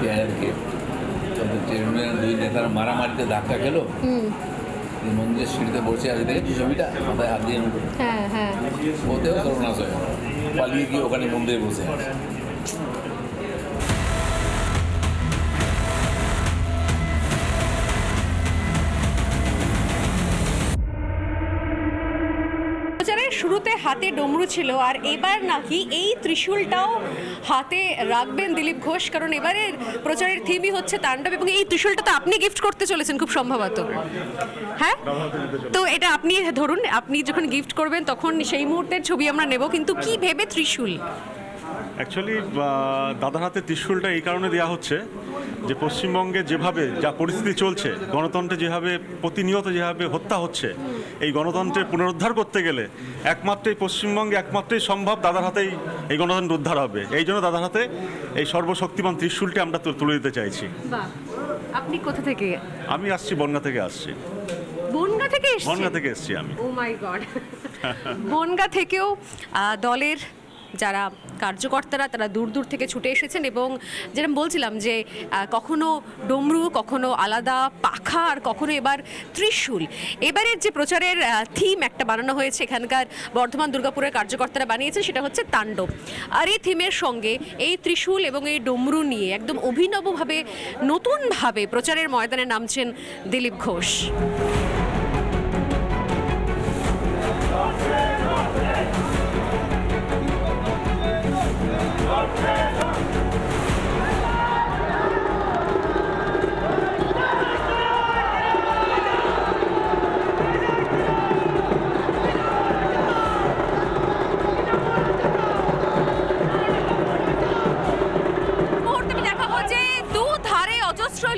পেয়ারকে তৃণমূলের দুই নেতার মারামারিতে ধাক্কা খেল, মন্দিরের সিঁড়িতে বসে আছে, দেখেছি ছবিটা, মাথায় হাত দিয়ে ওতেও সর্বনাশ হয়ে পালিয়ে গিয়ে ওখানে মন্দিরে বসে আছে। শুরুতে হাতে ডমরু ছিল, আর এবার নাকি এই ত্রিশূলটাও হাতে রাখবেন দিলীপ ঘোষ, কারণ এবারের প্রচারের থিমই হচ্ছে তাণ্ডব, এবং এই ত্রিশূলটা তো আপনি গিফট করতে চলেছেন খুব সম্ভবত। হ্যাঁ, তো এটা আপনি ধরুন, আপনি যখন গিফট করবেন তখন সেই মুহূর্তের ছবি আমরা নেব, কিন্তু কি ভেবে ত্রিশূল? অ্যাকচুয়ালি দাদার হাতে ত্রিশূলটা এই কারণে দেওয়া হচ্ছে যে পশ্চিমবঙ্গে যেভাবে যা পরিস্থিতি চলছে, গণতন্ত্রে যেভাবে প্রতিনিয়ত যেভাবে হত্যা হচ্ছে, এই গণতন্ত্রের পুনরুদ্ধার করতে গেলে একমাত্রই পশ্চিমবঙ্গে একমাত্রই সম্ভব দাদার হাতেই এই গণতন্ত্র উদ্ধার হবে। এই জন্য দাদার হাতে এই সর্বশক্তিমান ত্রিশূলটি আমরা তুলে দিতে চাইছি। আপনি কোথা থেকে? আমি আসছি বনগাঁ থেকে আসছি। বনগাঁ থেকে এসেছি? বনগাঁ থেকে এসেছি আমি। ও মাই গড। বনগাঁ থেকেও দলের যারা কার্যকর্তারা তারা দূর দূর থেকে ছুটে এসেছেন, এবং যেরকম বলছিলাম যে কখনো ডমরু, কখনো আলাদা পাখা, আর কখনো এবার ত্রিশূল। এবারের যে প্রচারের থিম একটা বানানো হয়েছে এখানকার বর্ধমান দুর্গাপুরের কার্যকর্তারা বানিয়েছেন, সেটা হচ্ছে তাণ্ডব। আর এই থিমের সঙ্গে এই ত্রিশূল এবং এই ডমরু নিয়ে একদম অভিনবভাবে নতুনভাবে প্রচারের ময়দানে নামছেন দিলীপ ঘোষ।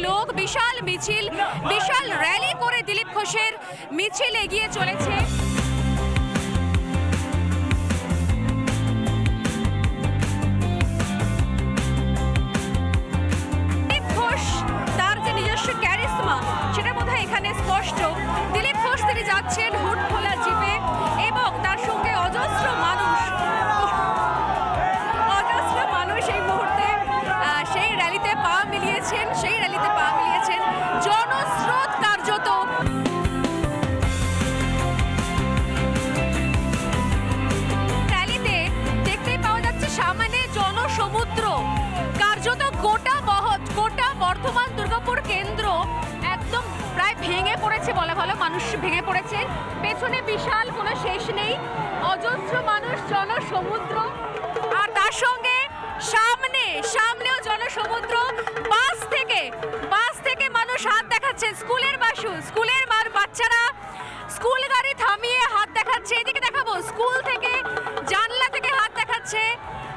লোক, বিশাল মিছিল, বিশাল র্যালি করে দিলীপ ঘোষের মিছিল এগিয়ে চলেছে। দিলীপ ঘোষ তার যে নিজস্ব ক্যারিসমা, সেটা বোধহয় এখানে স্পষ্ট। দিলীপ ঘোষ তিনি যাচ্ছেন হুড খোলা জিপে, এবং তার সঙ্গে অজস্র মানুষ এই মুহূর্তে সেই র্যালিতে পা মিলিয়েছেন, জনস্রোত কার্যত। র্যালিতে দেখতেই পাওয়া যাচ্ছে সামনে জনসমুদ্র, কার্যত গোটা বর্ধমান দুর্গাপুর কেন্দ্র একদম প্রায় ভেঙে পড়েছে বলা ভালো, মানুষ ভেঙে পড়েছে। পেছনে বিশাল কোনো শেষ নেই, অজস্র মানুষ, জনসমুদ্র, আর তার সঙ্গে সামনেও জনসমুদ্র। বাস থেকে মানুষ হাত দেখাচ্ছে, স্কুলের বাচ্চারা স্কুল গাড়ি থামিয়ে হাত দেখাচ্ছে। এদিকে দেখাবো, স্কুল থেকে জানলা থেকে হাত দেখাচ্ছে,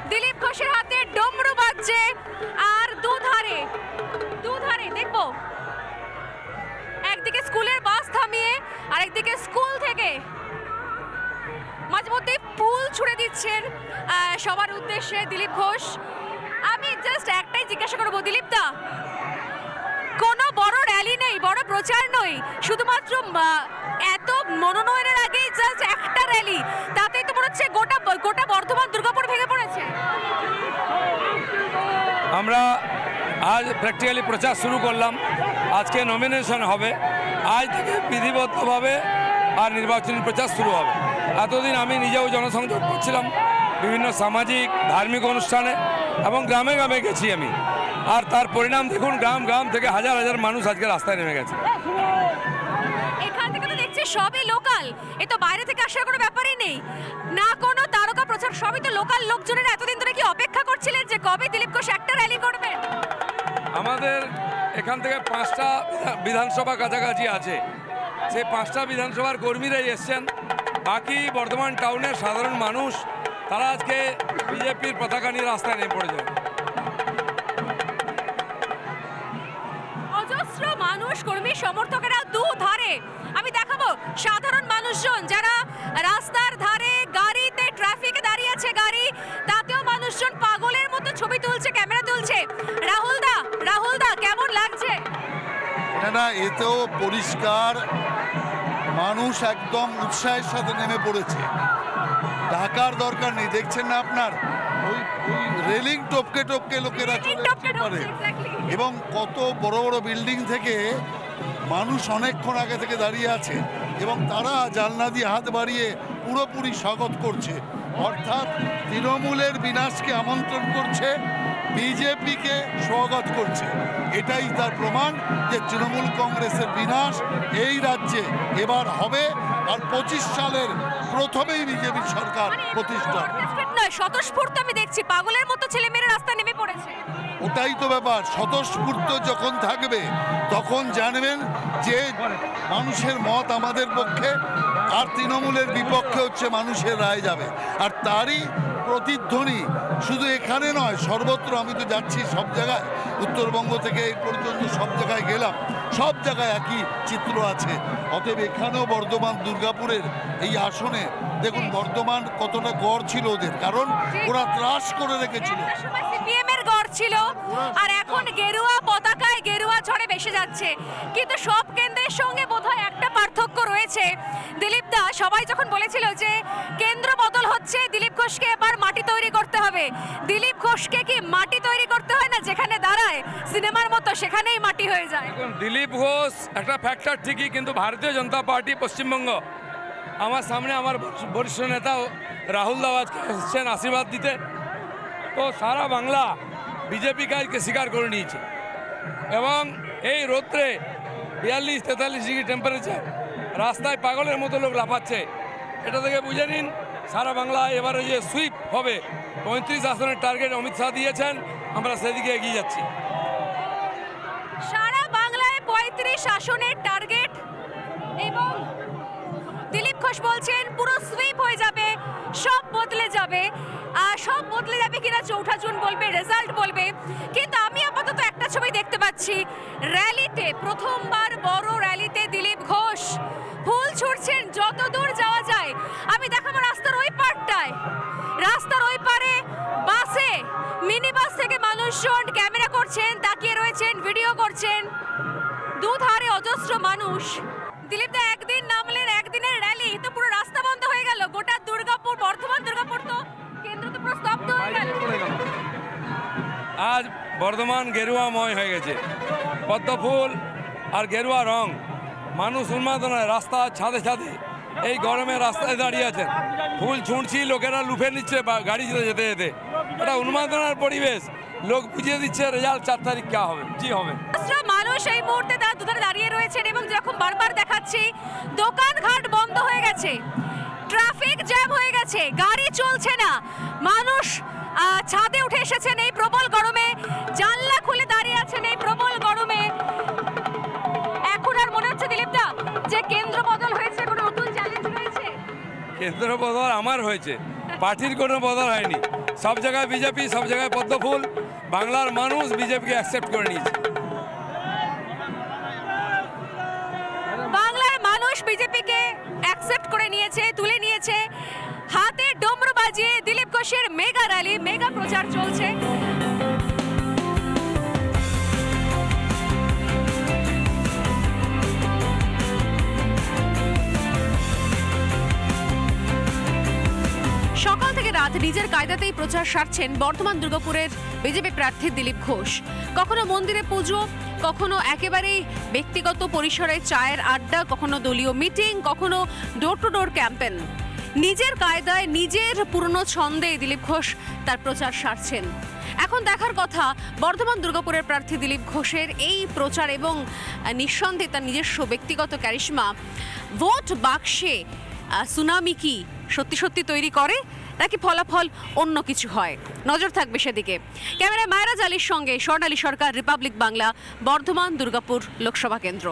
দিলীপ ঘোষের হাতে ডমরু বাজছে, আর দুধারে দেখবো একদিকে স্কুলের বাস থামিয়ে, আর একদিকে স্কুল থেকে মাঝে মধ্যে ফুল ছুড়ে দিচ্ছেন সবার উদ্দেশ্যে দিলীপ ঘোষ। আমি জাস্ট একটাই জিজ্ঞাসা করবো, দিলীপ দা, কোনো বড় র্যালি নেই, বড় প্রচার নয়, শুধুমাত্র এত মনোনয়নের আগে জাস্ট একটা র্যালি, তাতেই তো মনে হচ্ছে গোটা বর্ধমান দুর্গাপুর ভেঙে পড়েছে। আমরা আজ প্র্যাকটিক্যালি প্রচার শুরু করলাম, আজকে নমিনেশন হবে, আজ থেকে বিধিবদ্ধভাবে আর নির্বাচনী প্রচার শুরু হবে। এতদিন আমি নিজেও জনসংযোগ করছিলাম বিভিন্ন সামাজিক ধার্মিক অনুষ্ঠানে, এবং গ্রামে গ্রামে গেছি আমি, আর তার পরিণাম দেখুন, গ্রাম থেকে হাজার হাজার মানুষ আজকে রাস্তায় নেমে গেছে। এখান থেকে তো দেখছি সবই লোকাল, এ তো বাইরে থেকে আসার কোনো ব্যাপারই নেই, না কোনো তারকা প্রচার, সবই তো লোকাল লোকজনের। এতদিন ধরে কি অপেক্ষা করছিলেন যে কবে দিলীপ ঘোষ একটা র্যালি করবেন? আমাদের এখান থেকে 5টা বিধানসভা কাছাকাছি আছে, সেই 5টা বিধানসভার কর্মীরাই এসছেন, বাকি বর্ধমান টাউনের সাধারণ মানুষ তারা আজকে বিজেপির পতাকা নিয়ে রাস্তায় নেমে পড়েছে। অজস্র মানুষ, কর্মী সমর্থকেরা দুধারে। আমি দেখাবো সাধারণ মানুষজন যারা রাস্তার ধারে গাড়িতে, ট্রাফিকে দাঁড়িয়ে আছে গাড়ি, তাতেও মানুষজন পাগলের মতো ছবি তুলছে, ক্যামেরা তুলছে। রাহুল দা কেমন লাগছে? না, এতেও পরিষ্কার মানুষ একদম উৎসাহের সাথে নেমে পড়েছে, ঢাকার দরকার নেই। দেখছেন না আপনার ওই রেলিং টপকে টপকে লোকেরা চলে আসতে পারে এবং কত বড় বড় বিল্ডিং থেকে মানুষ অনেকক্ষণ আগে থেকে দাঁড়িয়ে আছে এবং তারা জানলা দিয়ে হাত বাড়িয়ে পুরোপুরি স্বাগত করছে। অর্থাৎ তৃণমূলের বিনাশকে আমন্ত্রণ করছে, বিজেপিকে স্বাগত করছে। এটাই তার প্রমাণ যে তৃণমূল কংগ্রেসের বিনাশ এই রাজ্যে এবার হবে, আর 25 সালের প্রথমেই বিজেপি সরকার প্রতিষ্ঠা। স্বতঃস্ফূর্ত আমি দেখছি পাগলের মতো ছেলেমেয়েরা রাস্তায় নেমে পড়েছে। ওটাই তো ব্যাপার, স্বতঃস্ফূর্ত যখন থাকবে তখন জানবেন যে মানুষের মত আমাদের পক্ষে আর তৃণমূলের বিপক্ষে হচ্ছে মানুষের রায় যাবে। আর তারই প্রতিধ্বনি শুধু এখানে নয়, সর্বত্র। আমি তো যাচ্ছি সব জায়গায়, উত্তরবঙ্গ থেকে এই পর্যন্ত সব জায়গায় গেলাম, সব জায়গায় একই চিত্র আছে। অতএব এখানেও বর্ধমান দুর্গাপুরের এই আসনে দেখুন বর্ধমান কতটা গড় ছিল ওদের, কারণ ওরা ত্রাস করে রেখেছিল। সিপিএম এর গড় ছিল, আর এখন গেরুয়া পতাকায় গেরুয়া ঝড়ে ভেসে যাচ্ছে। কিন্তু সব কেন্দ্রের সঙ্গে বোধহয় একটা পার্থক্য রয়েছে। দিলীপ দা, সবাই যখন বলেছিল যে কেন্দ্র বদল হচ্ছে, দিলীপ ঘোষকে এবার মাটি তৈরি করতে হবে, দিলীপ ঘোষকে কি মাটি তৈরি করতে হয় না? যেখানে দাঁড়ায় সিনেমার মতো সেখানেই মাটি হয়ে যায়। দিলীপ ঘোষ একটা ফ্যাক্টর ঠিকই, কিন্তু ভারতীয় জনতা পার্টি পশ্চিমবঙ্গ, আমার সামনে আমার বরিষ্ঠ নেতা রাহুল দাও আজকে এসেছেন আশীর্বাদ দিতে, তো সারা বাংলা বিজেপি কাজকে স্বীকার করে নিয়েছে। এবং এই রোদ্রে 42-43 ডিগ্রি টেম্পারেচার, রাস্তায় পাগলের মতো লোক লাফাচ্ছে। এটা থেকে বুঝে নিন সারা বাংলা এবারে যে সুইপ হবে, 35 আসনের টার্গেট অমিত শাহ দিয়েছেন, আমরা সেদিকে এগিয়ে যাচ্ছি। সারা বাংলায় 35 আসনের টার্গেট, এবং দিলীপ ঘোষ বলছেন পুরো সুইপ হয়ে যাবে, সব বদলে যাবে। সব বদলে যাবে কিনা 4 জুন বলবে, রেজাল্ট বলবে। কিন্তু আমি আপাতত একটা ছবি দেখতে পাচ্ছি, র্যালিতে প্রথমবার বড় র্যালিতে দিলীপ ঘোষ ফুল ছুড়ছেন যত দূর যাওয়া যায়। আমি দেখাবো রাস্তার ওই পারটায়, রাস্তার ওই পারে বাসে, মিনি বাস থেকে মানুষজন ক্যামেরা করছেন, তাকিয়ে রয়েছেন, ভিডিও করছেন, দুধারে অজস্র মানুষ। দিলীপ দা, একদিন নামলেন, একদিনের র্যালি, তো পুরো রাস্তা বন্ধ হয়ে গেল। গোটা দুর্গাপুর, বর্ধমান দুর্গাপুর তো কেন্দ্র তো পুরো স্তব্ধ হয়ে গেল। আজ বর্ধমান গেরুয়াময় হয়ে গেছে, পদ্ম ফুল আর গেরুয়া রং, মানুষ উন্মাদনায় রাস্তা ছাদে ছাদে এই গরমে রাস্তায় দাঁড়িয়ে আছেন, ফুল ছুঁড়ছি, লোকেরা লুফে নিচ্ছে গাড়ি যেতে যেতে। এটা উন্মাদনার পরিবেশ, লোক বুঝিয়ে দিচ্ছে রেজাল্ট 4 তারিখ কে হবে, কি হবে। মানুষ এই মুহূর্তে তার দুধারে দাঁড়িয়ে রয়েছেন, এবং যেরকম বারবার দেখাচ্ছি দোকানঘাট বন্ধ হয়ে গেছে, ট্রাফিক জ্যাম হয়ে গেছে, গাড়ি চলছে না, মানুষ ছাদে উঠে এসেছেন এই প্রবল গরমে, জানলা খুলে দাঁড়িয়ে আছেন এই প্রবল গরমে। এখন আর মনে হচ্ছে দিলীপ দা যে কেন্দ্র বদল হয়েছে, কোনো নতুন চ্যালেঞ্জ রয়েছে? কেন্দ্র বদল আমার হয়েছে, পার্টির কোনো বদল হয়নি। সব জায়গায় বিজেপি, সব জায়গায় পদ্ম ফুল, বাংলার মানুষ বিজেপিকে অ্যাকসেপ্ট করে নিয়েছে। বাংলার মানুষ বিজেপিকে অ্যাকসেপ্ট করে নিয়েছে, তুলে নিয়েছে। হাতে ডমরু বাজিয়ে দিলীপ ঘোষের মেগা র্যালি, মেগা প্রচার চলছে। সকাল থেকে রাত নিজের কায়দাতেই প্রচার সারছেন বর্ধমান দুর্গাপুরের বিজেপি প্রার্থী দিলীপ ঘোষ। কখনো মন্দিরে পুজো, কখনো একেবারেই ব্যক্তিগত পরিসরে চায়ের আড্ডা, কখনো দলীয় মিটিং, কখনো ডোর টু ডোর ক্যাম্পেন। নিজের কায়দায়, নিজের পুরনো ছন্দে দিলীপ ঘোষ তার প্রচার সারছেন। এখন দেখার কথা বর্ধমান দুর্গাপুরের প্রার্থী দিলীপ ঘোষের এই প্রচার এবং নিঃসন্দেহে তার নিজস্ব ব্যক্তিগত ক্যারিশমা ভোট বাক্সে সুনামি কি সত্যি সত্যি তৈরি করে, নাকি ফলাফল অন্য কিছু হয়? নজর থাকবে সেদিকে। ক্যামেরায় মায়রাজ আলীর সঙ্গে স্বর্ণালী সরকার, রিপাবলিক বাংলা, বর্ধমান দুর্গাপুর লোকসভা কেন্দ্র।